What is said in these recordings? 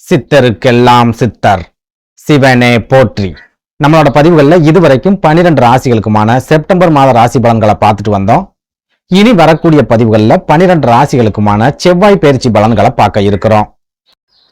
சித்தருக்கெல்லாம் சித்தர் சிவனே போற்றி. நம்மளோட பதிவுகள்ல இதுவரைக்கும் 12 ராசிகளுக்குமான செப்டம்பர் மாத ராசி பலன்களை பார்த்துட்டு வந்தோம். இனி வரக்கூடிய பதிவுகள்ல 12 ராசிகளுக்குமான செவ்வாய் பயிற்சி பலன்களை பார்க்க இருக்கிறோம்.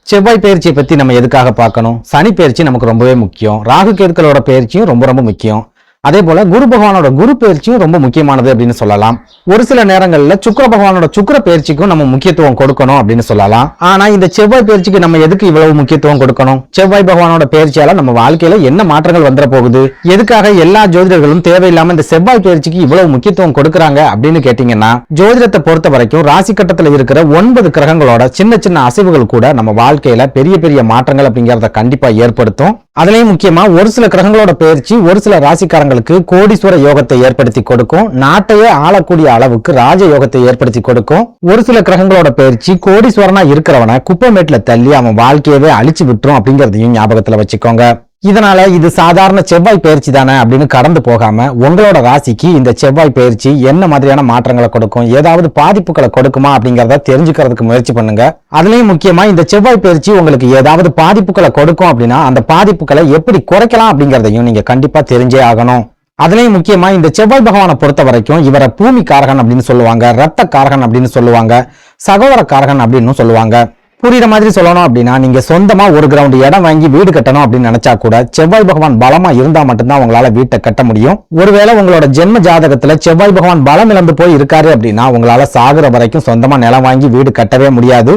செவ்வாய் பயிற்சியை பத்தி நம்ம எதுக்காக பார்க்கணும்? சனி பயிற்சி நமக்கு ரொம்பவே முக்கியம். ராகு கேதுக்களோட பயிற்சியும் ரொம்ப முக்கியம். அதே போல குரு பகவானோட குரு பயிற்சியும் ரொம்ப முக்கியமானது அப்படின்னு சொல்லலாம். ஒரு சில நேரங்கள்ல சுக்கிர பகவானோட சுக்கிர பயிற்சிக்கும் நம்ம முக்கியத்துவம் கொடுக்கணும் அப்படின்னு சொல்லலாம். ஆனா இந்த செவ்வாய் பயிற்சிக்கு நம்ம எதுக்கு இவ்வளவு முக்கியத்துவம் கொடுக்கணும்? செவ்வாய் பகவானோட பயிற்சியால நம்ம வாழ்க்கையில என்ன மாற்றங்கள் வந்துட போகுது? எதுக்காக எல்லா ஜோதிடர்களும் தேவையில்லாம இந்த செவ்வாய் பயிற்சிக்கு இவ்வளவு முக்கியத்துவம் கொடுக்கறாங்க அப்படின்னு கேட்டீங்கன்னா, ஜோதிடத்தை பொறுத்த வரைக்கும் ராசி கட்டத்துல இருக்கிற 9 கிரகங்களோட சின்ன அசைவுகள் கூட நம்ம வாழ்க்கையில பெரிய மாற்றங்கள் அப்படிங்கறத கண்டிப்பா ஏற்படுத்தும். அதுலயும் முக்கியமா ஒரு சில கிரகங்களோட பயிற்சி ஒரு சில ராசிக்காரங்களுக்கு கோடீஸ்வர யோகத்தை ஏற்படுத்தி கொடுக்கும். நாட்டையே ஆளக்கூடிய அளவுக்கு ராஜ யோகத்தை ஏற்படுத்தி கொடுக்கும். ஒரு சில கிரகங்களோட பயிற்சி கோடீஸ்வரனா இருக்கிறவனை குப்பைமேட்ல தள்ளி அவன் வாழ்க்கையவே அழிச்சு விட்டுரும் அப்படிங்கறதையும் ஞாபகத்துல வச்சுக்கோங்க. இதனால இது சாதாரண செவ்வாய் பயிற்சி தானே அப்படின்னு கடந்து போகாம உங்களோட ராசிக்கு இந்த செவ்வாய் பயிற்சி என்ன மாதிரியான மாற்றங்களை கொடுக்கும், ஏதாவது பாதிப்புகளை கொடுக்குமா அப்படிங்கறத தெரிஞ்சுக்கிறதுக்கு முயற்சி பண்ணுங்க. அதுலயும் முக்கியமா இந்த செவ்வாய் பயிற்சி உங்களுக்கு ஏதாவது பாதிப்புகளை கொடுக்கும் அப்படின்னா அந்த பாதிப்புகளை எப்படி குறைக்கலாம் அப்படிங்கறதையும் நீங்க கண்டிப்பா தெரிஞ்சே ஆகணும். அதுலயும் முக்கியமா இந்த செவ்வாய் பகவானை பொறுத்த வரைக்கும் இவரை பூமி காரகன் அப்படின்னு சொல்லுவாங்க, ரத்த காரகன் அப்படின்னு சொல்லுவாங்க, சகோதர காரகன் அப்படின்னு சொல்லுவாங்க. புரியுற மாதிரி சொல்லணும் அப்படின்னா, நீங்க சொந்தமா ஒரு கிரவுண்ட் இடம் வாங்கி வீடு கட்டணும் அப்படின்னு நினைச்சா கூட செவ்வாய் பகவான் பலமா இருந்தா மட்டும்தான் உங்களால வீட்டை கட்ட முடியும். ஒருவேளை உங்களோட ஜென்ம ஜாதகத்துல செவ்வாய் பகவான் பலம் இழந்து போய் இருக்காரு அப்படின்னா உங்களால சாகுற வரைக்கும் சொந்தமா நிலம் வாங்கி வீடு கட்டவே முடியாது.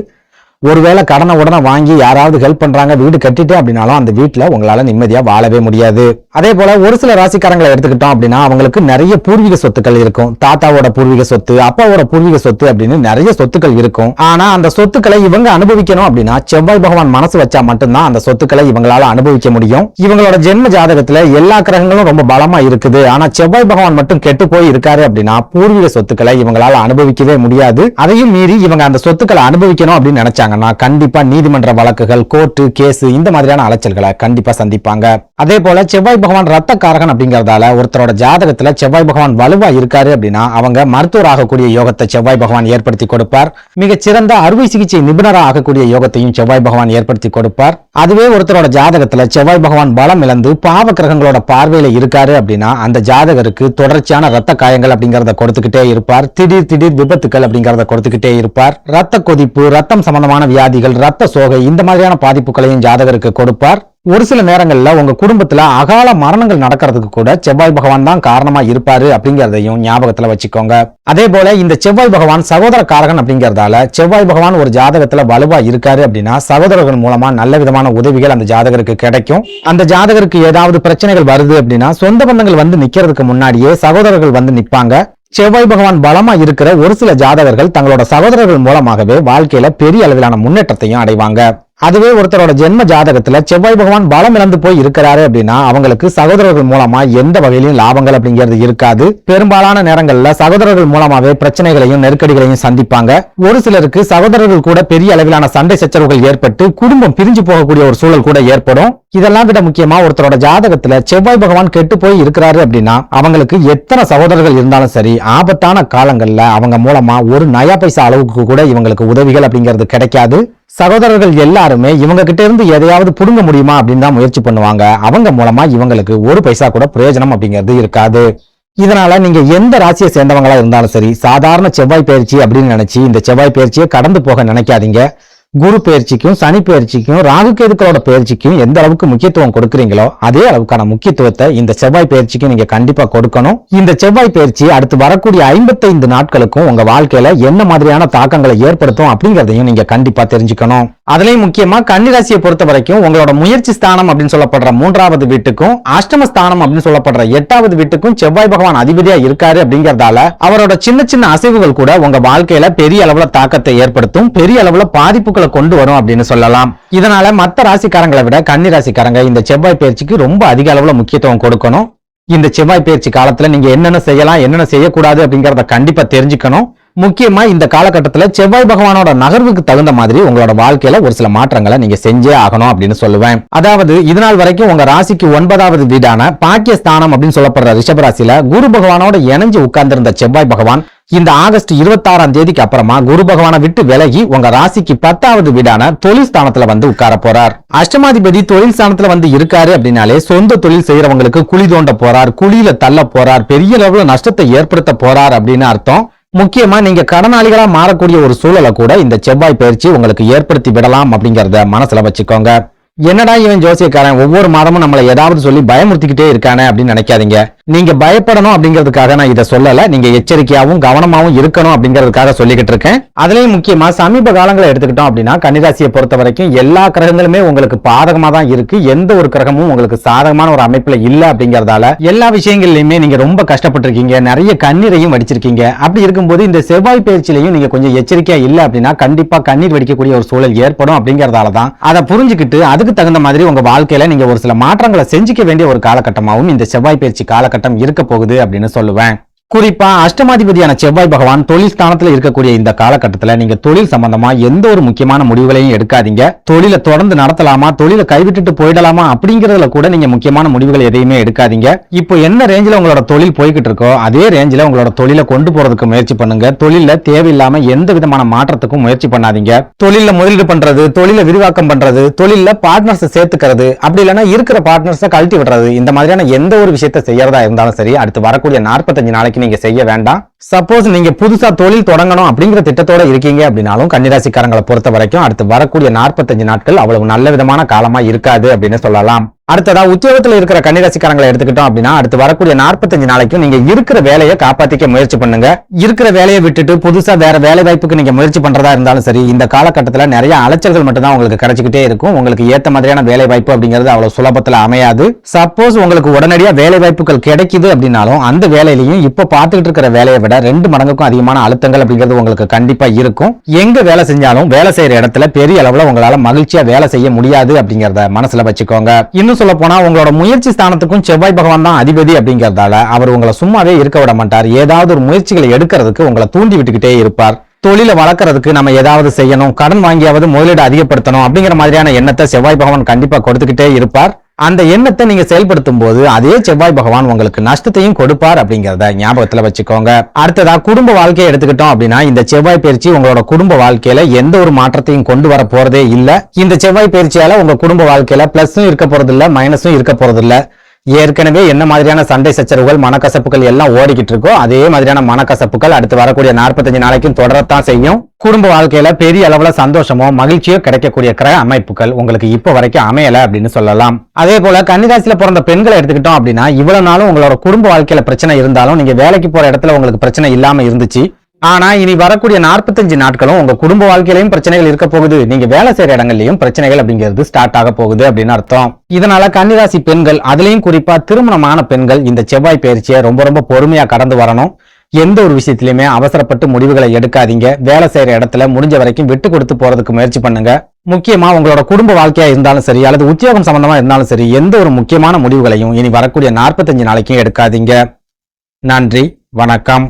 ஒருவேளை கடனை உடனே வாங்கி யாராவது ஹெல்ப் பண்றாங்க வீடு கட்டிட்டு அப்படின்னாலும் அந்த வீட்டுல உங்களால நிம்மதியா வாழவே முடியாது. அதே போல ஒரு சில ராசிக்காரங்களை எடுத்துக்கிட்டோம் அப்படின்னா அவங்களுக்கு நிறைய பூர்வீக சொத்துக்கள் இருக்கும். தாத்தாவோட பூர்வீக சொத்து, அப்பாவோட பூர்வீக சொத்து அப்படின்னு நிறைய சொத்துக்கள் இருக்கும். ஆனா அந்த சொத்துக்களை இவங்க அனுபவிக்கணும் அப்படின்னா செவ்வாய் பகவான் மனசு வச்சா மட்டும்தான் அந்த சொத்துக்களை இவங்களால அனுபவிக்க முடியும். இவங்களோட ஜென்ம ஜாதகத்துல எல்லா கிரகங்களும் ரொம்ப பலமா இருக்குது. ஆனா செவ்வாய் பகவான் மட்டும் கெட்டு போய் இருக்காரு அப்படின்னா பூர்வீக சொத்துக்களை இவங்களால அனுபவிக்கவே முடியாது. அதையும் மீறி இவங்க அந்த சொத்துக்களை அனுபவிக்கணும் அப்படின்னு நினைச்சாங்க கண்டிப்பா நீதிமன்ற வழக்குகள், கோர்ட்டு கேஸ் இந்த மாதிரியான அலைச்சல்களை கண்டிப்பா சந்திப்பாங்க. அதே போல செவ்வாய் பகவான் ரத்த காரகன் அப்படிங்கறதால ஒருத்தரோட ஜாதகத்துல செவ்வாய் பகவான் வலுவா இருக்காரு அப்படின்னா அவங்க மருத்துவர் ஆகக்கூடிய யோகத்தை செவ்வாய் பகவான் ஏற்படுத்தி கொடுப்பார். மிகச்சிறந்த அறுவை சிகிச்சை நிபுணராக ஆகக்கூடிய யோகத்தையும் செவ்வாய் பகவான் ஏற்படுத்தி கொடுப்பார். அதுவே ஒருத்தரோட ஜாதகத்துல செவ்வாய் பகவான் பலம் இழந்து பாவ கிரகங்களோட பார்வையில இருக்காரு அப்படின்னா அந்த ஜாதகருக்கு தொடர்ச்சியான ரத்த காயங்கள் அப்படிங்கறத கொடுத்துக்கிட்டே இருப்பார். திடீர் விபத்துக்கள் அப்படிங்கறத கொடுத்துக்கிட்டே இருப்பார். ரத்த கொதிப்பு, ரத்தம் சம்பந்தமான வியாதிகள், ரத்த சோகை இந்த மாதிரியான பாதிப்புகளையும் ஜாதகருக்கு கொடுப்பார். ஒரு சில நேரங்கள்ல உங்க குடும்பத்துல அகால மரணங்கள் நடக்கிறதுக்கு கூட செவ்வாய் பகவான் தான் காரணமா இருப்பாரு அப்படிங்கறதையும் ஞாபகத்துல வச்சுக்கோங்க. அதே போல இந்த செவ்வாய் பகவான் சகோதர காரகன் அப்படிங்கறதால செவ்வாய் பகவான் ஒரு ஜாதகத்துல வலுவா இருக்காரு அப்படின்னா சகோதரர்கள் மூலமா நல்ல விதமான உதவிகள் அந்த ஜாதகருக்கு கிடைக்கும். அந்த ஜாதகருக்கு ஏதாவது பிரச்சனைகள் வருது அப்படின்னா சொந்த பந்தங்கள் வந்து நிக்கிறதுக்கு முன்னாடியே சகோதரர்கள் வந்து நிப்பாங்க. செவ்வாய் பகவான் பலமா இருக்கிற ஒரு சில ஜாதகர்கள் தங்களோட சகோதரர்கள் மூலமாகவே வாழ்க்கையில பெரிய அளவிலான முன்னேற்றத்தையும் அடைவாங்க. அதுவே ஒருத்தரோட ஜென்ம ஜாதகத்துல செவ்வாய் பகவான் பலம் இழந்து போய் இருக்கிறாரு அப்படின்னா அவங்களுக்கு சகோதரர்கள் மூலமா எந்த வகையிலும் லாபங்கள் அப்படிங்கிறது இருக்காது. பெரும்பாலான நேரங்கள்ல சகோதரர்கள் மூலமாவே பிரச்சனைகளையும் நெருக்கடிகளையும் சந்திப்பாங்க. ஒரு சிலருக்கு சகோதரர்கள் கூட பெரிய அளவிலான சண்டை சச்சரவுகள் ஏற்பட்டு குடும்பம் பிரிஞ்சு போகக்கூடிய ஒரு சூழல் கூட ஏற்படும். இதெல்லாம் விட முக்கியமா ஒருத்தரோட ஜாதகத்துல செவ்வாய் பகவான் கெட்டு போய் இருக்கிறாரு அப்படின்னா அவங்களுக்கு எத்தனை சகோதரர்கள் இருந்தாலும் சரி ஆபத்தான காலங்கள்ல அவங்க மூலமா ஒரு நயா பைசா அளவுக்கு கூட இவங்களுக்கு உதவிகள் அப்படிங்கிறது கிடைக்காது. சகோதரர்கள் எல்லாருமே இவங்க கிட்ட இருந்து எதையாவது புடுங்க முடியுமா அப்படின்னு தான் முயற்சி பண்ணுவாங்க. அவங்க மூலமா இவங்களுக்கு ஒரு பைசா கூட பிரயோஜனம் அப்படிங்கிறது இருக்காது. இதனால நீங்க எந்த ராசியை சேர்ந்தவங்களா இருந்தாலும் சரி சாதாரண செவ்வாய் பயிற்சி அப்படின்னு நினைச்சு இந்த செவ்வாய் பயிற்சியை கடந்து போக நினைக்காதீங்க. குரு பயிற்சிக்கும் சனி பயிற்சிக்கும் ராகு கேதுக்களோட பயிற்சிக்கும் எந்த அளவுக்கு முக்கியத்துவம் கொடுக்குறீங்களோ அதே அளவுக்கான முக்கியத்துவத்தை இந்த செவ்வாய் பயிற்சிக்கு நீங்க கண்டிப்பா கொடுக்கணும். இந்த செவ்வாய் பயிற்சி அடுத்து வரக்கூடிய 55 நாட்களுக்கும் உங்க வாழ்க்கையில என்ன மாதிரியான தாக்கங்களை ஏற்படுத்தும் அப்படிங்கறதையும் நீங்க கண்டிப்பா தெரிஞ்சுக்கணும். அதுலயும் முக்கியமா கன்னிராசியை பொறுத்த வரைக்கும் உங்களோட முயற்சி ஸ்தானம் அப்படின்னு சொல்லப்படுற 3வது வீட்டுக்கும் அஷ்டம ஸ்தானம் அப்படின்னு சொல்லப்படுற 8வது வீட்டுக்கும் செவ்வாய் பகவான் அதிபதியா இருக்காரு அப்படிங்கறதால அவரோட சின்ன அசைவுகள் கூட உங்க வாழ்க்கையில பெரிய அளவுல தாக்கத்தை ஏற்படுத்தும், பெரிய அளவுல பாதிப்புகளை கொண்டு வரும் அப்படின்னு சொல்லலாம். இதனால மத்த ராசிக்காரங்களை விட கன்னி ராசிக்காரங்க இந்த செவ்வாய் பயிற்சிக்கு ரொம்ப அதிக அளவுல முக்கியத்துவம் கொடுக்கணும். இந்த செவ்வாய் பயிற்சி காலத்துல நீங்க என்னென்ன செய்யலாம் என்னென்ன செய்யக்கூடாது அப்படிங்கறத கண்டிப்பா தெரிஞ்சுக்கணும். முக்கியமா இந்த காலகட்டத்துல செவ்வாய் பகவானோட நகர்வுக்கு தகுந்த மாதிரி உங்களோட வாழ்க்கையில ஒரு சில மாற்றங்களை நீங்க செஞ்சே ஆகணும் அப்படின்னு சொல்லுவேன். அதாவது இதனால் வரைக்கும் உங்க ராசிக்கு 9வது வீடான பாக்கியஸ்தானம் அப்படின்னு சொல்லப்படுற ரிஷபராசியில குரு பகவானோட இணைஞ்சு உட்கார்ந்திருந்த செவ்வாய் பகவான் இந்த ஆகஸ்ட் 26ஆம் தேதிக்கு அப்புறமா குரு பகவானை விட்டு விலகி உங்க ராசிக்கு 10வது வீடான தொழில் ஸ்தானத்துல வந்து உட்கார போறார். அஷ்டமாதிபதி தொழில் ஸ்தானத்துல வந்து இருக்காரு அப்படின்னாலே சொந்த தொழில் செய்யறவங்களுக்கு குழி தோண்ட போறார், குழியில தள்ள போறார், பெரிய அளவுல நஷ்டத்தை ஏற்படுத்த போறார் அப்படின்னு அர்த்தம். முக்கியமா நீங்க கடனாளிகளா மாறக்கூடிய ஒரு சூழலை கூட இந்த செவ்வாய் பயிற்சி உங்களுக்கு ஏற்படுத்தி விடலாம் அப்படிங்கறத மனசுல வச்சுக்கோங்க. என்னடா இவன் ஜோசியக்காரன் ஒவ்வொரு மாதமும் நம்மளை ஏதாவது சொல்லி பயமுறுத்திக்கிட்டே இருக்கானே அப்படின்னு நினைக்காதீங்க. நீங்க பயப்படணும் அப்படிங்கிறதுக்காக நான் இதை சொல்லல, நீங்க எச்சரிக்கையாவும் கவனமாவும் இருக்கணும் அப்படிங்கிறதுக்காக சொல்லிக்கிட்டு இருக்கேன். அதுலயும் முக்கியமா சமீப காலங்களை எடுத்துக்கிட்டோம் அப்படின்னா கன்னிராசியை பொறுத்த வரைக்கும் எல்லா கிரகங்களுமே உங்களுக்கு பாதகமா தான் இருக்கு. எந்த ஒரு கிரகமும் உங்களுக்கு சாதகமான ஒரு அமைப்புல இல்ல அப்படிங்கறதால எல்லா விஷயங்கள்லயுமே நீங்க ரொம்ப கஷ்டப்பட்டிருக்கீங்க, நிறைய கண்ணீரையும் வடிச்சிருக்கீங்க. அப்படி இருக்கும்போது இந்த செவ்வாய் பயிற்சியிலையும் நீங்க கொஞ்சம் எச்சரிக்கையா இல்ல அப்படின்னா கண்டிப்பா கண்ணீர் வடிக்கக்கூடிய ஒரு சூழல் ஏற்படும். அப்படிங்கறதால தான் அதை புரிஞ்சுக்கிட்டு அதுக்கு தகுந்த மாதிரி உங்க வாழ்க்கையில நீங்க ஒரு சில மாற்றங்களை செஞ்சுக்க வேண்டிய ஒரு காலகட்டமாகவும் இந்த செவ்வாய் பயிற்சி காலகட்டம் இருக்க போகுது அப்படின்னு சொல்லுவேன். குறிப்பா அஷ்டமாதிபதியான செவ்வாய் பகவான் தொழில் ஸ்தானத்துல இருக்கக்கூடிய இந்த காலகட்டத்துல நீங்க தொழில் சம்பந்தமா எந்த ஒரு முக்கியமான முடிவுகளையும் எடுக்காதீங்க. தொழிலை தொடர்ந்து நடத்தலாமா, தொழிலை கைவிட்டுட்டு போயிடலாமா அப்படிங்கறதுல கூட நீங்க முக்கியமான முடிவுகள் எதையுமே எடுக்காதீங்க. இப்போ என்ன ரேஞ்சில உங்களோட தொழில் போய்கிட்டு இருக்கோ அதே ரேஞ்சில உங்களோட தொழிலை கொண்டு போறதுக்கு முயற்சி பண்ணுங்க. தொழில தேவையில்லாம எந்த விதமான மாற்றத்துக்கும் முயற்சி பண்ணாதீங்க. தொழில முதலீடு பண்றது, தொழில விரிவாக்கம் பண்றது, தொழில பார்ட்னர்ஸ் சேர்த்துக்கிறது, அப்படி இல்லைன்னா இருக்கிற பார்ட்னர்ஸை கழட்டி விடுறது, இந்த மாதிரியான எந்த ஒரு விஷயத்த செய்யறதா இருந்தாலும் சரி அடுத்து வரக்கூடிய 45 நாளைக்கு நீங்க செய்ய வேண்டாம். சப்போஸ் நீங்க புதுசா தொழில் தொடங்கணும் அப்படிங்கிற திட்டத்தோட இருக்கீங்க அப்படின்னாலும் கன்னிராசிக்காரங்களை பொறுத்த வரைக்கும் அடுத்து வரக்கூடிய 45 நாட்கள் அவ்வளவு நல்ல விதமான காலமா இருக்காது அப்படின்னு சொல்லலாம். அடுத்ததா உத்தியோகத்துல இருக்கிற கன்னிராசிக்காரங்களை எடுத்துக்கிட்டோம் அப்படின்னா அடுத்து வரக்கூடிய 45 நாளைக்கும் நீங்க இருக்கிற வேலையை காப்பாத்திக்க முயற்சி பண்ணுங்க. இருக்கிற வேலையை விட்டுட்டு புதுசா வேற வேலை வாய்ப்புக்கு நீங்க முயற்சி பண்றதா இருந்தாலும் சரி இந்த காலகட்டத்துல நிறைய அலைச்சல்கள் மட்டும் தான் உங்களுக்கு கிடைச்சிக்கிட்டே இருக்கும். உங்களுக்கு ஏத்த மாதிரியான வேலை வாய்ப்பு அப்படிங்கிறது அவ்வளவு சுலபத்துல அமையாது. சப்போஸ் உங்களுக்கு உடனடியா வேலை வாய்ப்புகள் கிடைக்குது அப்படின்னாலும் அந்த வேலையிலையும் இப்ப பார்த்துக்கிட்டு இருக்கிற வேலையை விட 2 மடங்குக்கும் அதிகமான அழுத்தங்கள் அப்படிங்கிறது உங்களுக்கு கண்டிப்பா இருக்கும். எங்க வேலை செஞ்சாலும் வேலை செய்யற இடத்துல பெரிய அளவுல உங்களால மகிழ்ச்சியா வேலை செய்ய முடியாது அப்படிங்கறத மனசுல வச்சுக்கோங்க. இன்னும் சொல்ல போனா உங்களோட முயற்சி ஸ்தானத்துக்கும் செவ்வாய் பகவான் தான் அதிபதி அப்படிங்கறதால அவர் உங்களை சும்மாவே இருக்க விட மாட்டார். ஏதாவது ஒரு முயற்சிகளை எடுக்கிறதுக்கு உங்களை தூண்டி விட்டுக்கிட்டே இருப்பார். தொழிலை வளர்க்கறதுக்கு நம்ம ஏதாவது செய்யணும், கடன் வாங்கியாவது முதலீடு அதிகப்படுத்தணும் அப்படிங்கிற மாதிரியான எண்ணத்தை செவ்வாய் பகவான் கண்டிப்பா கொடுத்துக்கிட்டே இருப்பார். அந்த எண்ணத்தை நீங்க செயல்படுத்தும் போது அதே செவ்வாய் பகவான் உங்களுக்கு நஷ்டத்தையும் கொடுப்பார் அப்படிங்கறத ஞாபகத்துல வச்சுக்கோங்க. அடுத்ததா குடும்ப வாழ்க்கையை எடுத்துக்கிட்டோம் அப்படின்னா இந்த செவ்வாய் பயிற்சி உங்களோட குடும்ப வாழ்க்கையில எந்த ஒரு மாற்றத்தையும் கொண்டு வர போறதே இல்ல. இந்த செவ்வாய் பயிற்சியால உங்க குடும்ப வாழ்க்கையில பிளஸும் இருக்க போறது இல்ல, மைனஸும் இருக்க போறது இல்ல. ஏற்கனவே என்ன மாதிரியான சண்டை சச்சரவுகள் மனக்கசப்புகள் எல்லாம் ஓடிக்கிட்டு இருக்கோ அதே மாதிரியான மனக்கசப்புகள் அடுத்து வரக்கூடிய 45 நாளைக்கும் தொடரத்தான் செய்யும். குடும்ப வாழ்க்கையில பெரிய அளவுல சந்தோஷமோ மகிழ்ச்சியோ கிடைக்கக்கூடிய கிரக அமைப்புகள் உங்களுக்கு இப்ப வரைக்கும் அமையல அப்படின்னு சொல்லலாம். அதே போல கன்னிராசியில பிறந்த பெண்களை எடுத்துக்கிட்டோம் அப்படின்னா இவ்வளவு நாளும் உங்களோட குடும்ப வாழ்க்கையில பிரச்சனை இருந்தாலும் நீங்க வேலைக்கு போற இடத்துல உங்களுக்கு பிரச்சனை இல்லாம இருந்துச்சு. ஆனா இனி வரக்கூடிய 45 நாட்களும் உங்க குடும்ப வாழ்க்கையிலையும் பிரச்சனைகள் இருக்க போகுது, நீங்க வேலை செய்யற இடங்கள்லயும் பிரச்சனைகள் அப்படிங்கிறது ஸ்டார்ட் ஆக போகுது அப்படின்னு அர்த்தம். இதனால கன்னிராசி பெண்கள் அதுலயும் குறிப்பா திருமணமான பெண்கள் இந்த செவ்வாய் பயிற்சியை ரொம்ப பொறுமையா கடந்து வரணும். எந்த ஒரு விஷயத்திலுமே அவசரப்பட்டு முடிவுகளை எடுக்காதீங்க. வேலை செய்யற இடத்துல முடிஞ்ச வரைக்கும் விட்டு கொடுத்து போறதுக்கு முயற்சி பண்ணுங்க. முக்கியமா உங்களோட குடும்ப வாழ்க்கையா இருந்தாலும் சரி அல்லது உத்தியோகம் சம்பந்தமா இருந்தாலும் சரி எந்த ஒரு முக்கியமான முடிவுகளையும் இனி வரக்கூடிய 45 நாளைக்கும் எடுக்காதீங்க. நன்றி, வணக்கம்.